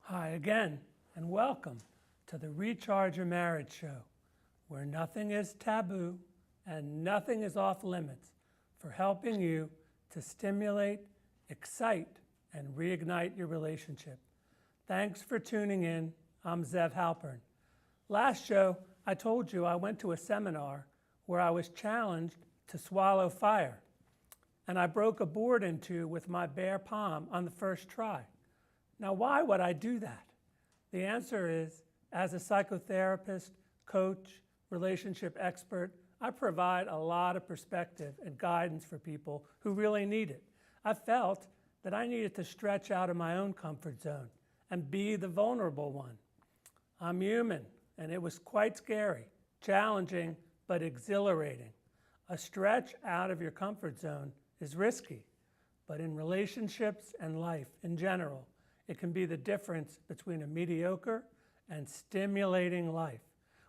Hi again, and welcome to the Recharge Your Marriage Show, where nothing is taboo and nothing is off limits for helping you to stimulate, excite, and reignite your relationship. Thanks for tuning in. I'm Zev Halpern. Last show, I told you I went to a seminar where I was challenged to swallow fire, and I broke a board in two with my bare palm on the first try. Now, why would I do that? The answer is, as a psychotherapist, coach, relationship expert, I provide a lot of perspective and guidance for people who really need it. I felt that I needed to stretch out of my own comfort zone and be the vulnerable one. I'm human, and it was quite scary, challenging, but exhilarating. A stretch out of your comfort zone is risky, but in relationships and life in general, it can be the difference between a mediocre and stimulating life.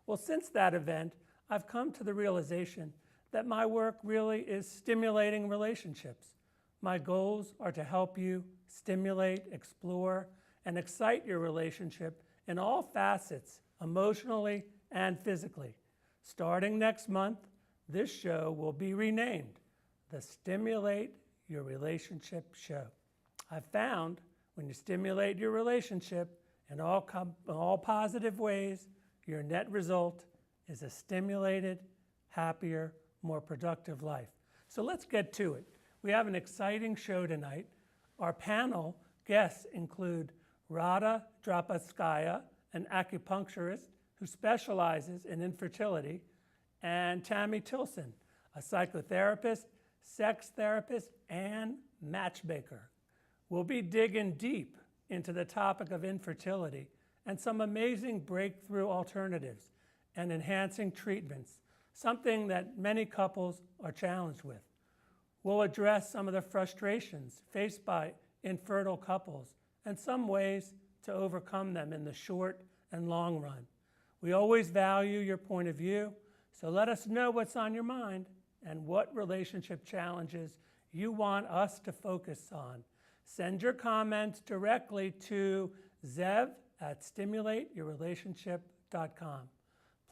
Well, since that event, I've come to the realization that my work really is stimulating relationships. My goals are to help you stimulate, explore, and excite your relationship in all facets, emotionally and physically. Starting next month, this show will be renamed the Stimulate Your Relationship Show. I've found when you stimulate your relationship in all positive ways, your net result is a stimulated, happier, more productive life. So let's get to it. We have an exciting show tonight. Our panel guests include Rada Drapatskaya, an acupuncturist who specializes in infertility, and Tammy Tilson, a psychotherapist, sex therapist, and matchmaker. We'll be digging deep into the topic of infertility and some amazing breakthrough alternatives and enhancing treatments, something that many couples are challenged with. We'll address some of the frustrations faced by infertile couples and some ways to overcome them in the short and long run. We always value your point of view, so let us know what's on your mind and what relationship challenges you want us to focus on. Send your comments directly to zev@stimulateyourrelationship.com.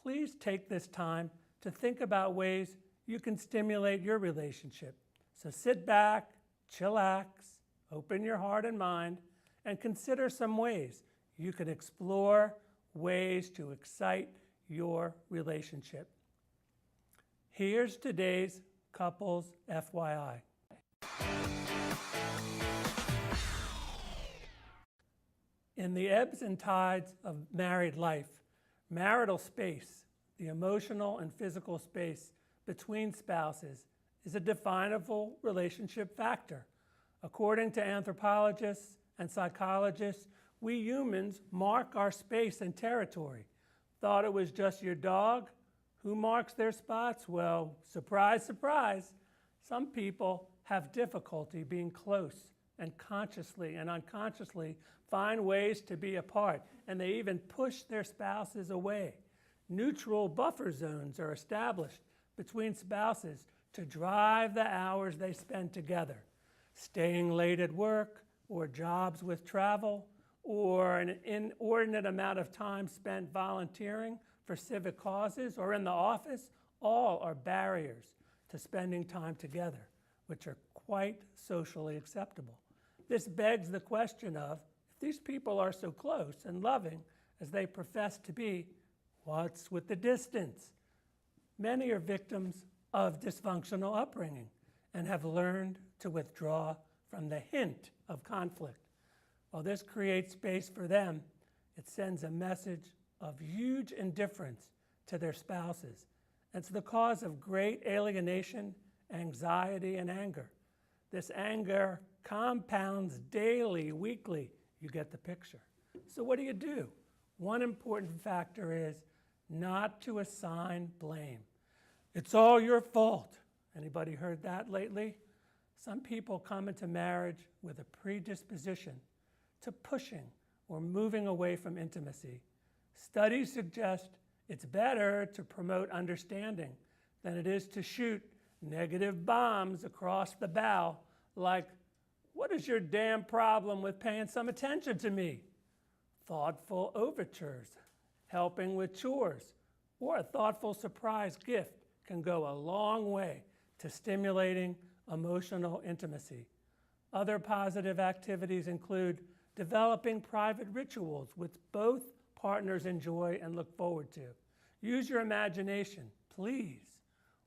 Please take this time to think about ways you can stimulate your relationship. So sit back, chillax, open your heart and mind, and consider some ways you can explore ways to excite your relationship. Here's today's couples FYI. In the ebbs and tides of married life, marital space, the emotional and physical space between spouses, is a definable relationship factor. According to anthropologists and psychologists, we humans mark our space and territory. Thought it was just your dog? Who marks their spots? Well, surprise, surprise, some people have difficulty being close and consciously and unconsciously find ways to be apart, and they even push their spouses away. Neutral buffer zones are established between spouses to drive the hours they spend together. Staying late at work, or jobs with travel, or an inordinate amount of time spent volunteering for civic causes or in the office, all are barriers to spending time together, which are quite socially acceptable. This begs the question of, if these people are so close and loving as they profess to be, what's with the distance? Many are victims of dysfunctional upbringing and have learned to withdraw from the hint of conflict. While this creates space for them, it sends a message of huge indifference to their spouses. It's the cause of great alienation anxiety, and anger. This anger compounds daily, weekly. You get the picture. So what do? One important factor is not to assign blame. It's all your fault. Anybody heard that lately? Some people come into marriage with a predisposition to pushing or moving away from intimacy. Studies suggest it's better to promote understanding than it is to shoot negative bombs across the bow like, what is your damn problem with paying some attention to me? Thoughtful overtures, helping with chores, or a thoughtful surprise gift can go a long way to stimulating emotional intimacy. Other positive activities include developing private rituals which both partners enjoy and look forward to. Use your imagination, please.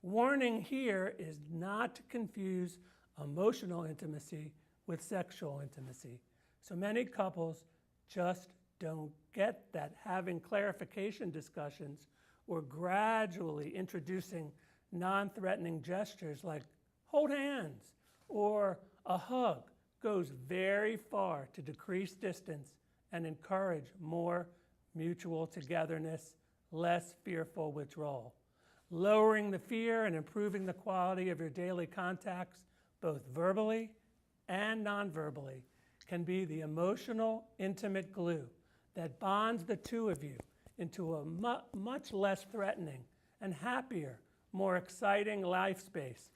Warning here is not to confuse emotional intimacy with sexual intimacy. So many couples just don't get that having clarification discussions or gradually introducing non-threatening gestures like hold hands or a hug goes very far to decrease distance and encourage more mutual togetherness, less fearful withdrawal. Lowering the fear and improving the quality of your daily contacts, both verbally and non-verbally, can be the emotional, intimate glue that bonds the two of you into a much less threatening and happier, more exciting life space.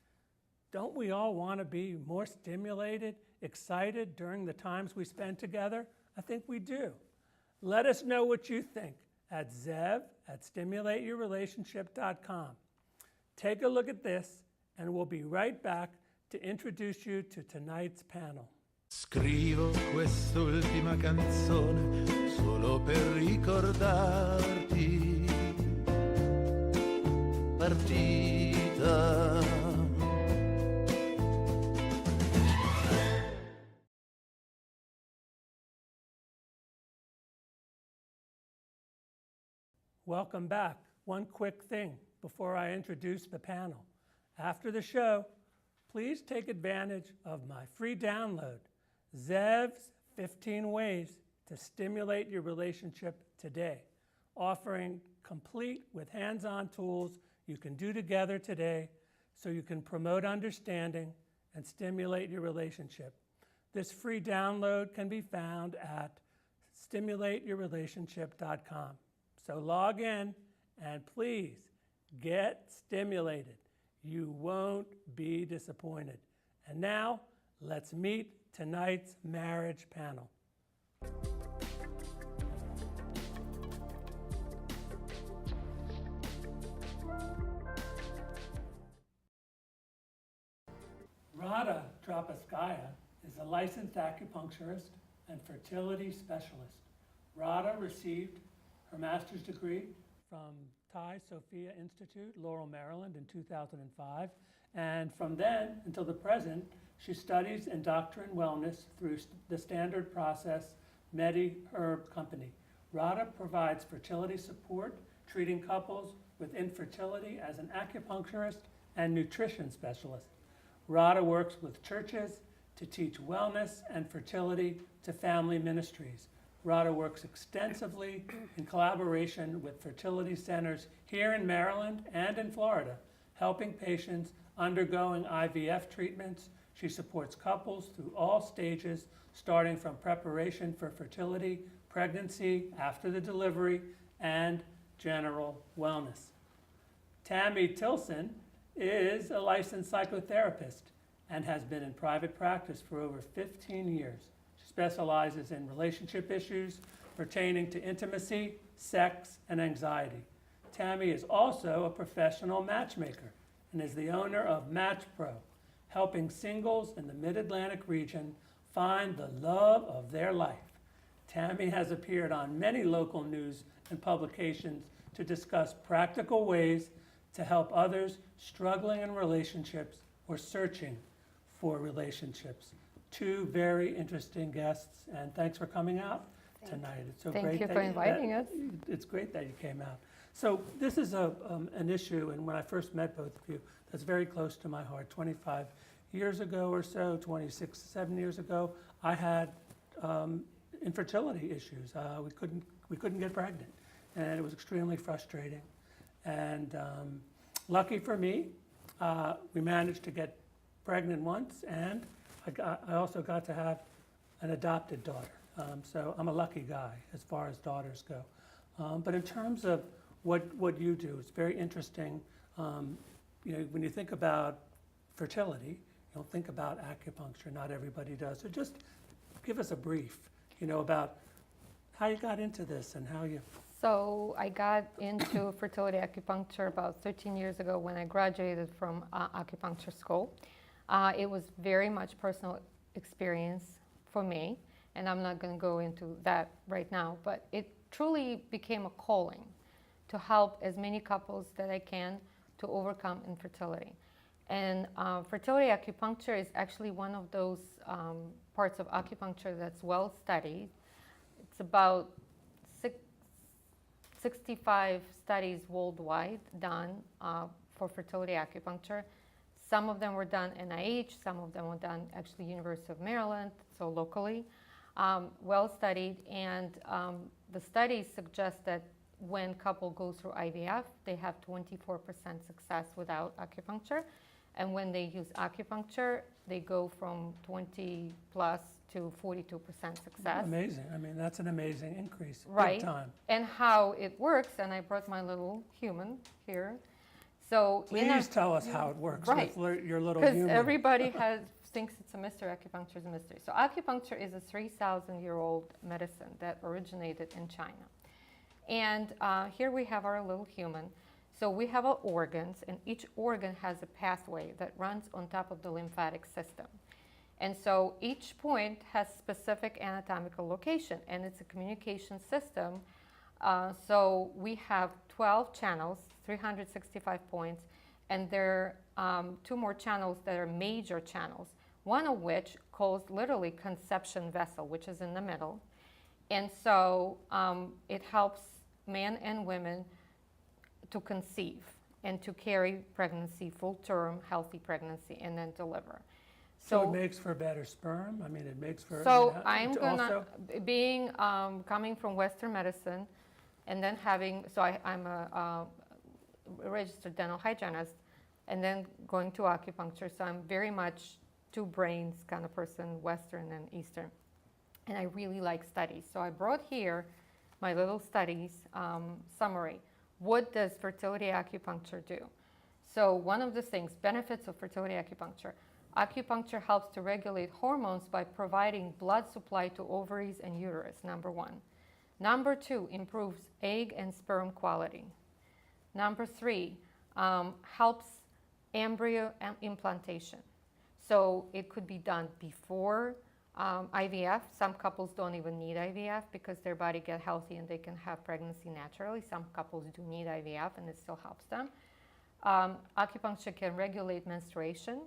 Don't we all want to be more stimulated, excited during the times we spend together? I think we do. Let us know what you think at zev@stimulateyourrelationship.com. Take a look at this, and we'll be right back to introduce you to tonight's panel. Scrivo quest'ultima canzone solo per ricordarti, partita. Welcome back. One quick thing before I introduce the panel. After the show, please take advantage of my free download, Zev's 15 Ways to Stimulate Your Relationship Today, offering complete with hands-on tools you can do together today so you can promote understanding and stimulate your relationship. This free download can be found at stimulateyourrelationship.com. So log in and please get stimulated. You won't be disappointed. And now, let's meet tonight's marriage panel. Radha Trapaskaya is a licensed acupuncturist and fertility specialist. Radha received her master's degree from Thai Sophia Institute, Laurel, Maryland in 2005. And from then until the present, she studies in doctor and wellness through the standard process Medi-Herb Company. Radha provides fertility support, treating couples with infertility as an acupuncturist and nutrition specialist. Radha works with churches to teach wellness and fertility to family ministries. Radha works extensively in collaboration with fertility centers here in Maryland and in Florida, helping patients undergoing IVF treatments. She supports couples through all stages, starting from preparation for fertility, pregnancy, after the delivery, and general wellness. Tammy Tilson is a licensed psychotherapist and has been in private practice for over 15 years. She specializes in relationship issues pertaining to intimacy, sex, and anxiety. Tammy is also a professional matchmaker and is the owner of Match Pro, helping singles in the Mid-Atlantic region find the love of their life. Tammy has appeared on many local news and publications to discuss practical ways to help others struggling in relationships or searching for relationships. Two very interesting guests, and thanks for coming out tonight. It's so Thank great you that for inviting us. It's great that you came out. So this is an issue, and when I first met both of you, that's very close to my heart. 25 years ago or so, 26, 7 years ago, I had infertility issues. We couldn't get pregnant, and it was extremely frustrating. And lucky for me, we managed to get pregnant once, and I also got to have an adopted daughter. So I'm a lucky guy as far as daughters go. But in terms of what you do, it's very interesting. When you think about fertility, you don't think about acupuncture. Not everybody does. So just give us a brief, about how you got into this and how you... So I got into fertility acupuncture about 13 years ago when I graduated from acupuncture school. It was very much personal experience for me, and I'm not going to go into that right now, but it truly became a calling to help as many couples that I can to overcome infertility. And fertility acupuncture is actually one of those parts of acupuncture that's well studied. It's about 65 studies worldwide done for fertility acupuncture. Some of them were done NIH, some of them were done actually University of Maryland, so locally. Well studied, and the studies suggest that when couple goes through IVF, they have 24% success without acupuncture. And when they use acupuncture, they go from 20 plus to 42% success. Amazing. I mean, that's an amazing increase. Right. Big time. And how it works, and I brought my little human here. So Please tell us how it works Right. with your little because human. everybody thinks it's a mystery. Acupuncture is a mystery. So acupuncture is a 3,000-year-old medicine that originated in China. And here we have our little human. So we have our organs, and each organ has a pathway that runs on top of the lymphatic system. And so each point has specific anatomical location, and it's a communication system. So we have 12 channels, 365 points, and there are 2 more channels that are major channels, one of which calls literally conception vessel, which is in the middle. And so it helps men and women to conceive and to carry pregnancy, full-term, healthy pregnancy, and then deliver. So it makes for better sperm? I mean, it makes for... So I'm gonna, coming from Western medicine, and then I'm a registered dental hygienist, and then going to acupuncture, so I'm very much 2 brains kind of person, Western and Eastern. And I really like studies. So I brought here my little studies summary. What does fertility acupuncture do? So one of the things, benefits of fertility acupuncture. Acupuncture helps to regulate hormones by providing blood supply to ovaries and uterus, number 1. Number 2, improves egg and sperm quality. Number 3, helps embryo implantation. So it could be done before IVF. Some couples don't even need IVF because their body gets healthy and they can have pregnancy naturally. Some couples do need IVF and it still helps them. Acupuncture can regulate menstruation.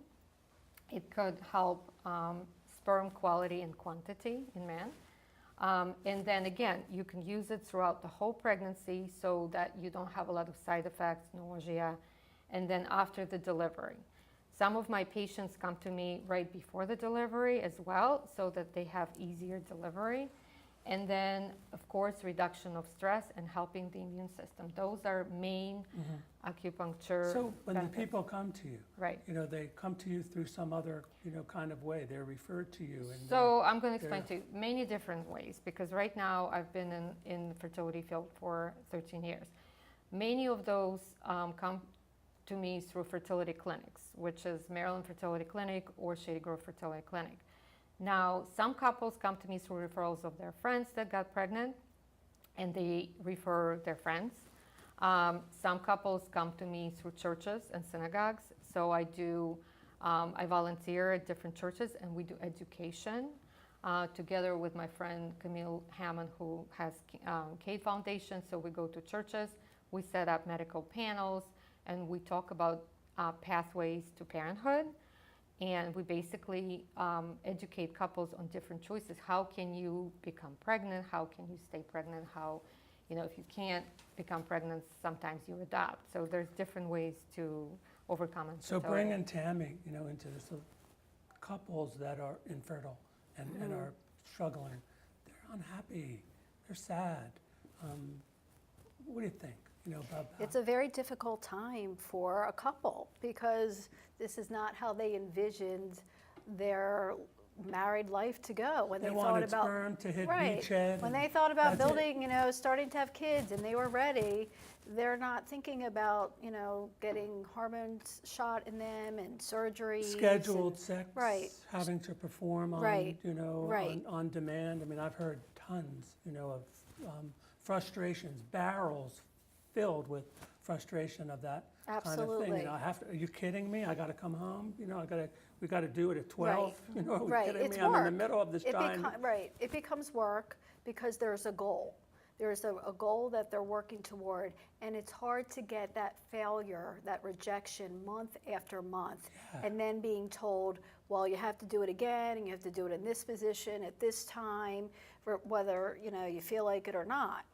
It could help sperm quality and quantity in men. And then again, you can use it throughout the whole pregnancy so that you don't have a lot of side effects, nausea, and then after the delivery. Some of my patients come to me right before the delivery as well, so that they have easier delivery. And then, of course, reduction of stress and helping the immune system. Those are main acupuncture So when benefits. the people come to you, Right. They come to you through some other, kind of way. They're referred to you. And So I'm going to explain to you many different ways, because right now I've been in the fertility field for 13 years. Many of those come to me through fertility clinics, which is Maryland Fertility Clinic or Shady Grove Fertility Clinic. Now, some couples come to me through referrals of their friends that got pregnant, and they refer their friends. Some couples come to me through churches and synagogues. So I volunteer at different churches, and we do education together with my friend Camille Hammond, who has Kate Foundation. So we go to churches, we set up medical panels, and we talk about pathways to parenthood. And we basically educate couples on different choices. How can you become pregnant? How can you stay pregnant? How, if you can't become pregnant, sometimes you adopt. So there's different ways to overcome So infertility. bringing Tammy, into this, couples that are infertile and are struggling, they're unhappy, they're sad. What do you think, about that? It's a very difficult time for a couple because this is not how they envisioned their married life to go when They they thought wanted about sperm to hit right beachhead. when and they thought about that's it. building, starting to have kids and they were ready. They're not thinking about getting hormones shot in them and surgeries. Scheduled sex, right. having to perform on, Right. Right. on demand. I mean, I've heard tons, of frustrations, barrels filled with frustration of that kind of thing. Absolutely. Are you kidding me? I got to come home. We got to do it at 12. Right. Are we Right. kidding It's me? I'm in the work. middle of this time. Right. It becomes work because there's a goal. There's a goal that they're working toward, and it's hard to get that failure, that rejection month after month, Yeah. and then being told, well, you have to do it again, and you have to do it in this position at this time, for whether you feel like it or not.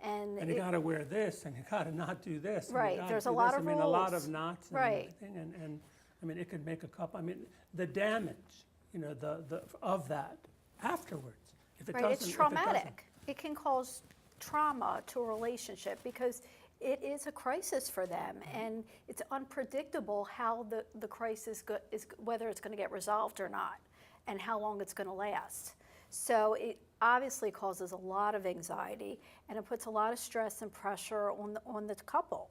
And And you got to wear this, and you got to not do this. and you Right, gotta there's a do lot this. of I mean, a lot rules. of knots and Right. everything, and I mean, it could make a couple. I mean, the damage, the of that afterwards. If it right, doesn't, it's if it traumatic. It can cause trauma to a relationship because it is a crisis for them, and it's unpredictable how the crisis is, whether it's going to get resolved or not, and how long it's going to last. So it obviously causes a lot of anxiety, and it puts a lot of stress and pressure on the couple.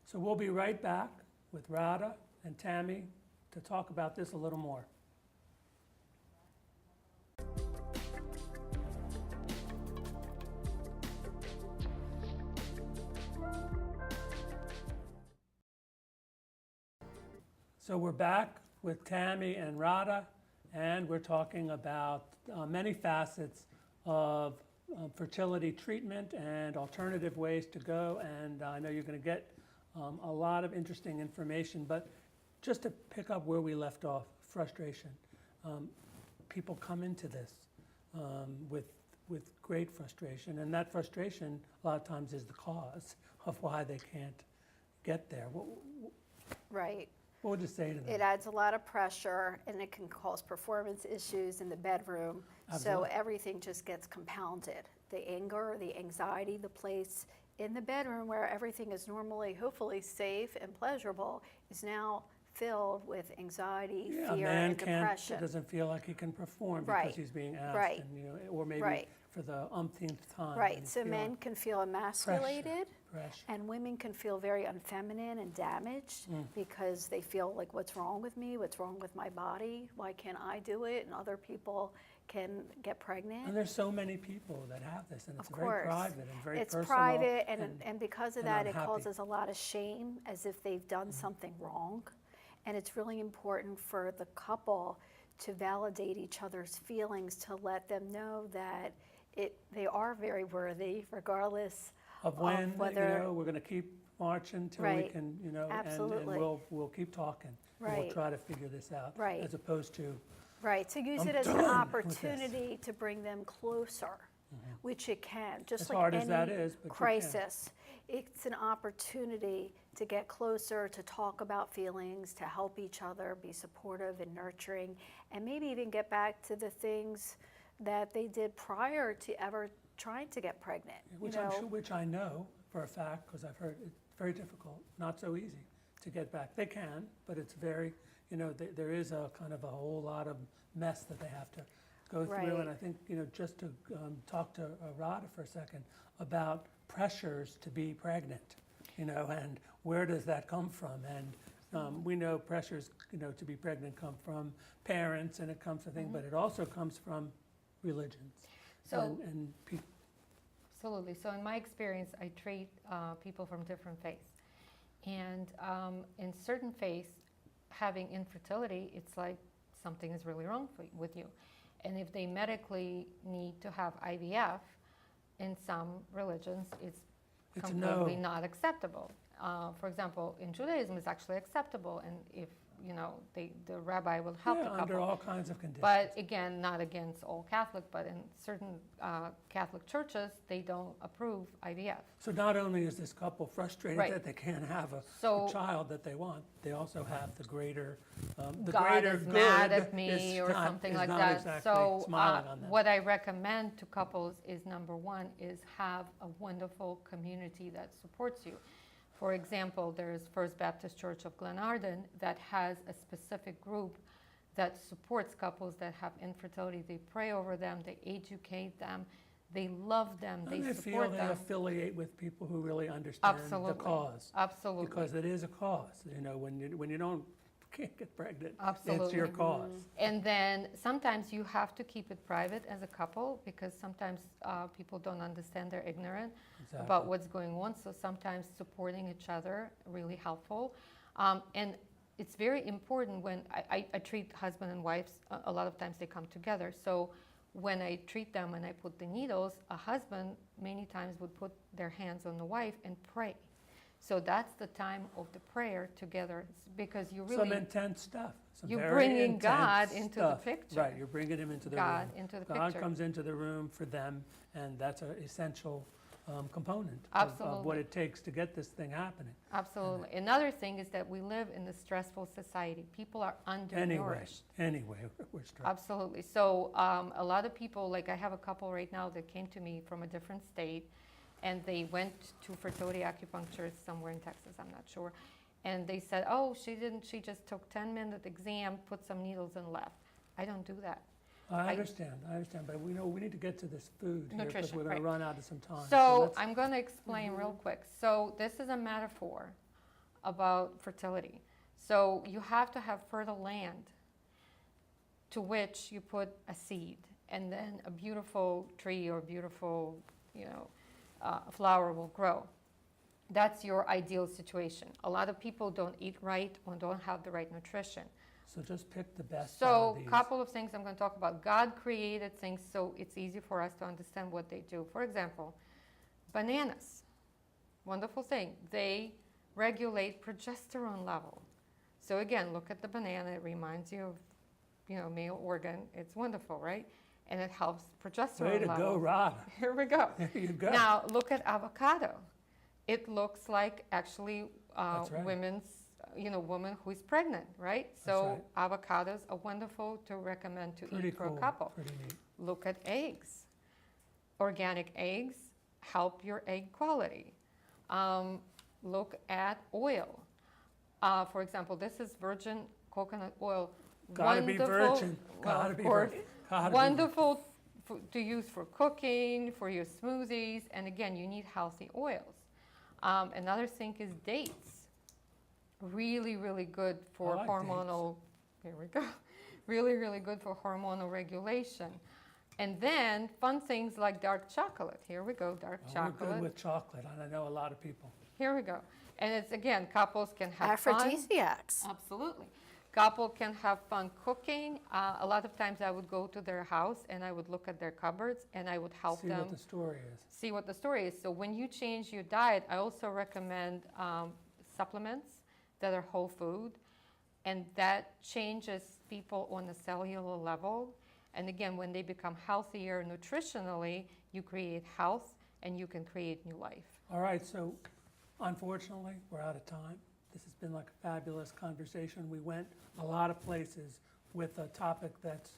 So we'll be right back with Radha and Tammy to talk about this a little more. So we're back with Tammy and Radha, and we're talking about many facets of fertility treatment and alternative ways to go. And I know you're going to get a lot of interesting information, but just to pick up where we left off, frustration. People come into this with great frustration, and that frustration a lot of times is the cause of why they can't get there. Right. What would you say to them? It adds a lot of pressure, and it can cause performance issues in the bedroom. Absolutely. So everything just gets compounded. The anger, the anxiety, the place in the bedroom where everything is normally, hopefully safe and pleasurable, is now filled with anxiety, Yeah, a fear, man and depression. doesn't feel like he can perform Right. because he's being asked, Right. and, or maybe Right. for the umpteenth time. and Right, he's so feeling men can feel emasculated, pressure. and women can feel very unfeminine and damaged because they feel like, what's wrong with me? What's wrong with my body? Why can't I do it? And other people can get pregnant. And there's so many people that have this, and it's Of very course. private and very It's personal. private, and because of and that, it unhappy. causes a lot of shame, as if they've done something wrong. And it's really important for the couple to validate each other's feelings, to let them know that they are very worthy, regardless Of when, whether. we're going to keep marching till we Right. can, and Absolutely. we'll keep talking. And Right. we'll try to figure this out. Right. As opposed to, Right, to use I'm it as an done with this. opportunity to bring them closer, which it can, just As like hard as any that is, but you can. crisis. It's an opportunity to get closer, to talk about feelings, to help each other, be supportive and nurturing, and maybe even get back to the things that they did prior to ever trying to get pregnant. which I know for a fact, because I've heard it's very difficult, not so easy to get back. They can, but it's very, there is a kind of a whole lot of mess that they have to go through. Right. And I think, just to talk to Radha for a second about pressures to be pregnant, and where does that come from? And we know pressures, to be pregnant come from parents, and it comes from things, but it also comes from religions. So- and Absolutely. So in my experience, I treat people from different faiths. And in certain faiths, having infertility, it's like something is really wrong with you. And if they medically need to have IVF, in some religions, it's It's a completely no. not acceptable. For example, in Judaism, it's actually acceptable. And if the rabbi will help the Yeah, couple. under all kinds of conditions. But again, not against all Catholic, but in certain Catholic churches, they don't approve IVF. So not only is this couple frustrated Right. that they can't have a So- child that they want, they also have the greater God is mad good at me is or not- something is like not that. exactly So smiling on them. what I recommend to couples is, number one, is have a wonderful community that supports you. For example, there's First Baptist Church of Glenarden that has a specific group that supports couples that have infertility. They pray over them, they educate them, they love them, And they they feel support they them. affiliate with people who really understand the Absolutely. cause. Absolutely. Because it is a cause, when you can't get pregnant, it's Absolutely. your cause. And then sometimes you have to keep it private as a couple because sometimes people don't understand, they're ignorant about Exactly. what's going on. So sometimes supporting each other really helpful. And it's very important when I treat husband and wives, a lot of times they come together. So when I treat them and I put the needles, a husband many times would put their hands on the wife and pray. So that's the time of the prayer together because you Some really, intense stuff. Some you're very bringing intense God into the stuff. picture. Right, you're bringing him into the God room. into the God picture. comes into the room for them, and that's an essential component of what Absolutely. it takes to get this thing happening. Absolutely. Another thing is that we live in a stressful society. People are undernourished. Anyway, we're stressed. Absolutely. So a lot of people, like I have a couple right now that came to me from a different state, and they went to fertility acupuncture somewhere in Texas, I'm not sure. And they said, oh, she just took 10-minute exam, put some needles and left. I don't do that. I understand, but we need to get to this food here because Nutrition, we're going right. to run out of some time. So let's- I'm going to explain real quick. So this is a metaphor about fertility. So you have to have fertile land to which you put a seed, and then a beautiful tree or beautiful, flower will grow. That's your ideal situation. A lot of people don't eat right or don't have the right nutrition. So just pick the best out So of a these. couple of things I'm going to talk about. God created things so it's easy for us to understand what they do. For example, bananas, wonderful thing. They regulate progesterone level. So again, look at the banana. It reminds you of, male organ. It's wonderful, right? And it helps progesterone Way to level. go, Rod. Here we go. There you go. Now look at avocado. It looks like actually That's right. woman who is pregnant, right? So avocados are wonderful to recommend to Pretty eat for cool, a couple. pretty neat. Look at eggs. Organic eggs help your egg quality. Look at oil. For example, this is virgin coconut oil. Gotta be virgin. Well, Gotta of be course. virgin. Gotta be Wonderful to use for cooking, for your smoothies, and again, you need healthy oils. Another thing is dates. Really, really good for I like hormonal, here we go, really, really good for hormonal regulation. And then fun things like dark chocolate. Here we go, dark We're chocolate. good with chocolate, and I know a lot of people. Here we go. And it's, again, couples can have fun. Aphrodisiacs. Absolutely. Couple can have fun cooking. A lot of times I would go to their house and I would look at their cupboards and I would help See them what the story is. see what the story is. So when you change your diet, I also recommend supplements that are whole food, and that changes people on a cellular level. And again, when they become healthier nutritionally, you create health and you can create new life. All right, so unfortunately, we're out of time. This has been like a fabulous conversation. We went a lot of places with a topic that's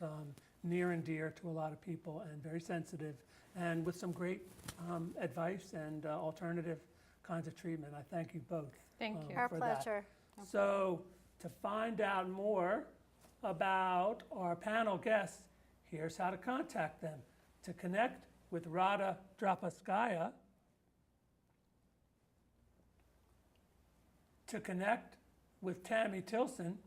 near and dear to a lot of people and very sensitive, and with some great advice and alternative kinds of treatment. I thank you both. Thank you. Our for that. pleasure. So to find out more about our panel guests, here's how to contact them. To connect with Rada Drapaskaya, to connect with Tammy Tilson,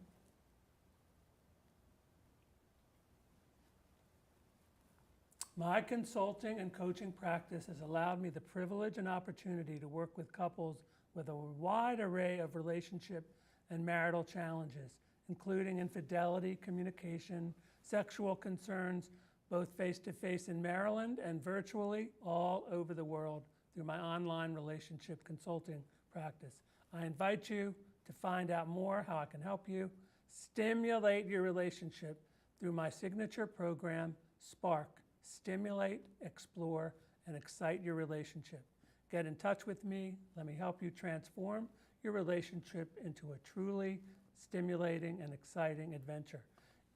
my consulting and coaching practice has allowed me the privilege and opportunity to work with couples with a wide array of relationship and marital challenges, including infidelity, communication, sexual concerns, both face-to-face in Maryland and virtually all over the world through my online relationship consulting practice. I invite you to find out more how I can help you. Stimulate your relationship through my signature program, Spark. Stimulate, explore, and excite your relationship. Get in touch with me. Let me help you transform your relationship into a truly stimulating and exciting adventure.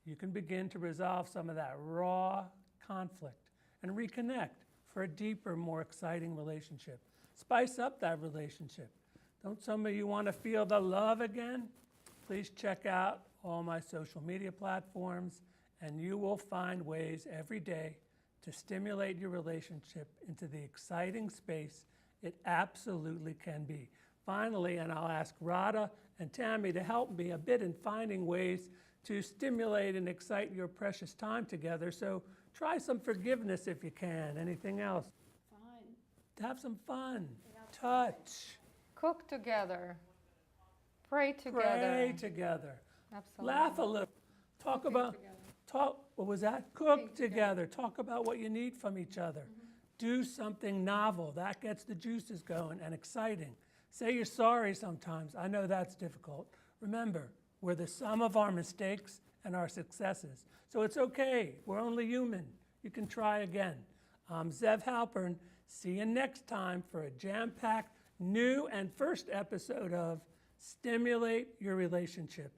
You can begin to resolve some of that raw conflict and reconnect for a deeper, more exciting relationship. Spice up that relationship. Don't some of you want to feel the love again? Please check out all my social media platforms, and you will find ways every day to stimulate your relationship into the exciting space it absolutely can be. Finally, and I'll ask Radha and Tammy to help me a bit in finding ways to stimulate and excite your precious time together. So try some forgiveness if you can. Anything else? Fun. Have some fun. Touch. Cook together. Pray together. Pray together. Absolutely. Laugh a little. Talk about, what was that? Cook together. Talk about what you need from each other. Do something novel. That gets the juices going and exciting. Say you're sorry sometimes. I know that's difficult. Remember, we're the sum of our mistakes and our successes. So it's okay. We're only human. You can try again. I'm Zev Halpern. See you next time for a jam-packed new and first episode of Stimulate Your Relationship.